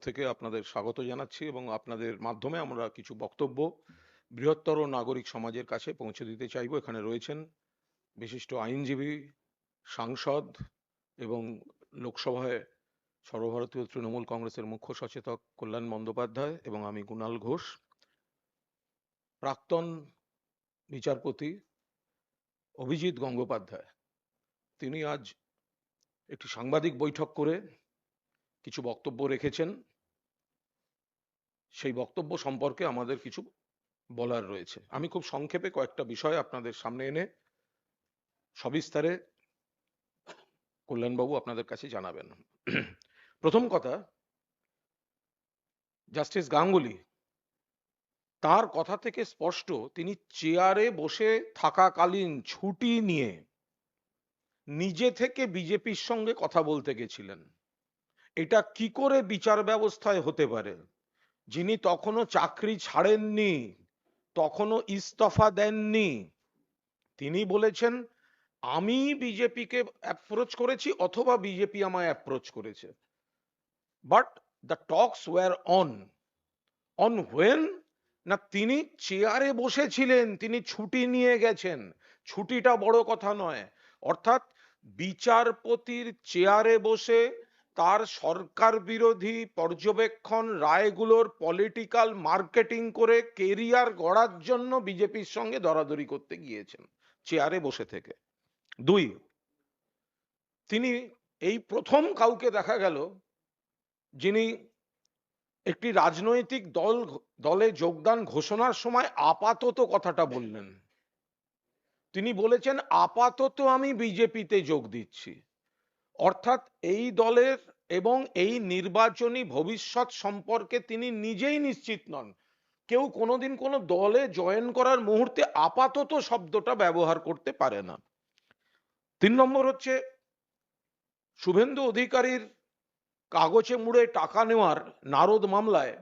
থেকে আপনাদের স্বাগত জানাচ্ছি এবং আপনাদের মাধ্যমে আমরা কিছু বক্তব্য বৃহত্তর নাগরিক সমাজের কাছে পৌঁছে দিতে চাইব। এখানে রয়েছেন বিশিষ্ট আইনজীবী, সাংসদ এবং লোকসভায় সর্বভারতীয় তৃণমূল কংগ্রেসের মুখ্য সচেতক কল্যাণ বন্দ্যোপাধ্যায় এবং আমি কুণাল ঘোষ। প্রাক্তন বিচারপতি অভিজিৎ গঙ্গোপাধ্যায় তিনি আজ একটি সাংবাদিক বৈঠক করে কিছু বক্তব্য রেখেছেন। সেই বক্তব্য সম্পর্কে আমাদের কিছু বলার রয়েছে। আমি খুব সংক্ষেপে কয়েকটা বিষয় আপনাদের সামনে এনে সবিস্তারে কল্যাণবাবু আপনাদের কাছে জানাবেন। প্রথম কথা, জাস্টিস গাঙ্গুলি তার কথা থেকে স্পষ্ট তিনি চেয়ারে বসে থাকাকালীন ছুটি নিয়ে নিজে থেকে বিজেপির সঙ্গে কথা বলতে গেছিলেন। এটা কি করে বিচার ব্যবস্থায় হতে পারে? যিনি তখনো চাকরি ছাড়েননি, তখনো ইস্তফা দেননি, তিনি বলেছেন আমি বিজেপিকে অ্যাপ্রোচ করেছি অথবা বিজেপি আমায় অ্যাপ্রোচ করেছে। But the talks were on when না তিনি চেয়ারে বসেছিলেন, তিনি ছুটি নিয়ে গেছেন। ছুটিটা বড় কথা নয়, অর্থাৎ বিচারপতির চেয়ারে বসে তার সরকার বিরোধী পর্যবেক্ষণ রায়গুলোর পলিটিক্যাল মার্কেটিং করে কেরিয়ার গড়ার জন্য বিজেপির সঙ্গে দরাদরি করতে গিয়েছেন চেয়ারে বসে থেকে। দুই, তিনি এই প্রথম কাউকে দেখা গেল যিনি একটি রাজনৈতিক দলে যোগদান ঘোষণার সময় আপাতত কথাটা বললেন। তিনি বলেছেন আপাতত আমি বিজেপিতে যোগ দিচ্ছি, অর্থাৎ এই দলের এবং এই নির্বাচনী ভবিষ্যৎ সম্পর্কে তিনি নিজেই নিশ্চিত নন। কেউ কোনোদিন কোনো দলে জয়েন করার মুহূর্তে আপাতত শব্দটা ব্যবহার করতে পারে না। 3 নম্বর হচ্ছে শুভেন্দু অধিকারীর কাগজে মুড়ে টাকা নেওয়ার নারদ মামলায়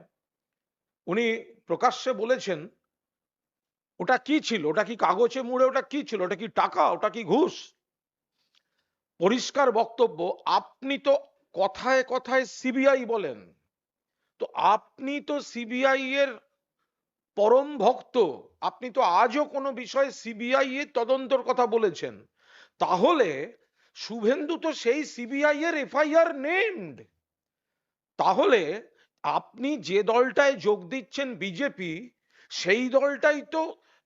উনি প্রকাশ্যে বলেছেন ওটা কি ছিল, ওটা কি কাগজে মুড়ে, ওটা কি ছিল, ওটা কি টাকা, ওটা কি ঘুষ? পরিষ্কার বক্তব্য, আপনি তো কথায় কথায় সিবিআই বলেন, তো আপনি তো সিবিআই এর পরম ভক্ত, আপনি তো আজও কোনো বিষয়ে সিবিআই এর তদন্তর কথা বলেছেন, তাহলে শুভেন্দু তো সেই সিবিআই এর এফআইআর নেমড। তাহলে আপনি যে দলটায় যোগ দিচ্ছেন বিজেপি, সেই দলটাই তো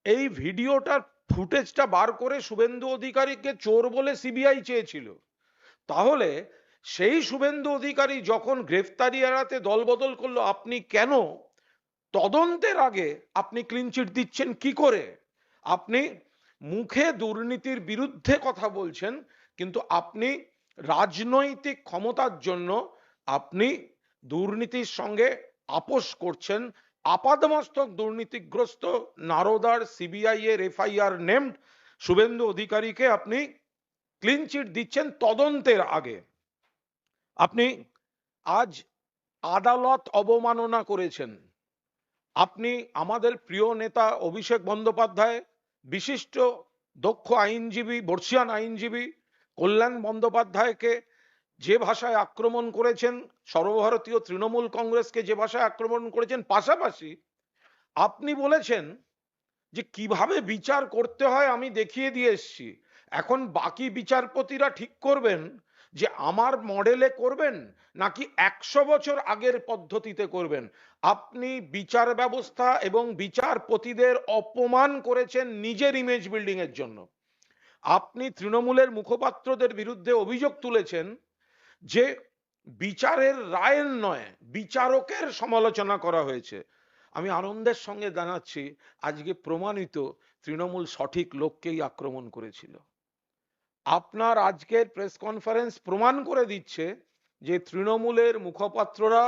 এই ভিডিওটার ফুটেজটা বার করে শুভেন্দু অধিকারীকে চোর বলে সিবিআই চেয়েছিল। তাহলে সেই শুভেন্দু অধিকারী যখন গ্রেফতারি এড়াতে দলবদল করলো, আপনি কেন তদন্তের আগে আপনি ক্লিনচিট দিচ্ছেন কি করে? আপনি মুখে দুর্নীতির বিরুদ্ধে কথা বলছেন, কিন্তু আপনি রাজনৈতিক ক্ষমতার জন্য আপনি দুর্নীতির সঙ্গে আপোষ করছেন। আপাদমস্তক দুর্নীতিগ্রস্ত নারদার সিবিআই এর এফআইআর নেমড শুভেন্দু অধিকারীকে আপনি ক্লিনচিট দিচ্ছেন তদন্তের আগে। আপনি আজ আদালত অবমাননা করেছেন। আপনি আমাদের প্রিয় নেতা অভিষেক বন্দ্যোপাধ্যায়, বিশিষ্ট দক্ষ আইনজীবী, বর্ষিয়ান আইনজীবী কল্যাণ বন্দ্যোপাধ্যায়কে যে ভাষায় আক্রমণ করেছেন, সর্বভারতীয় তৃণমূল কংগ্রেসকে যে ভাষায় আক্রমণ করেছেন, পাশাপাশি আপনি বলেছেন যে কিভাবে বিচার করতে হয় আমি দেখিয়ে দিয়ে এসছি, এখন বাকি বিচারপতিরা ঠিক করবেন যে আমার মডেলে করবেন নাকি 100 বছর আগের পদ্ধতিতে করবেন। আপনি বিচার ব্যবস্থা এবং বিচারপতিদের অপমান করেছেন নিজের ইমেজ বিল্ডিং এর জন্য। আপনি তৃণমূলের মুখপাত্রদের বিরুদ্ধে অভিযোগ তুলেছেন যে বিচারের রায়ের নয়, বিচারকের সমালোচনা করা হয়েছে। আমি আনন্দের সঙ্গে জানাচ্ছি আজকে প্রমাণিত তৃণমূল সঠিক লোককেই আক্রমণ করেছিল। আপনার আজকের প্রেস কনফারেন্স প্রমাণ করে দিচ্ছে যে তৃণমূলের মুখপাত্ররা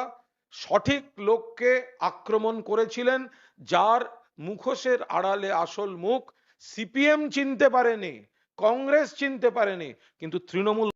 সঠিক লোককে আক্রমণ করেছিলেন, যার মুখোশের আড়ালে আসল মুখ সিপিএম চিনতে পারেনি, কংগ্রেস চিনতে পারেনি, কিন্তু তৃণমূল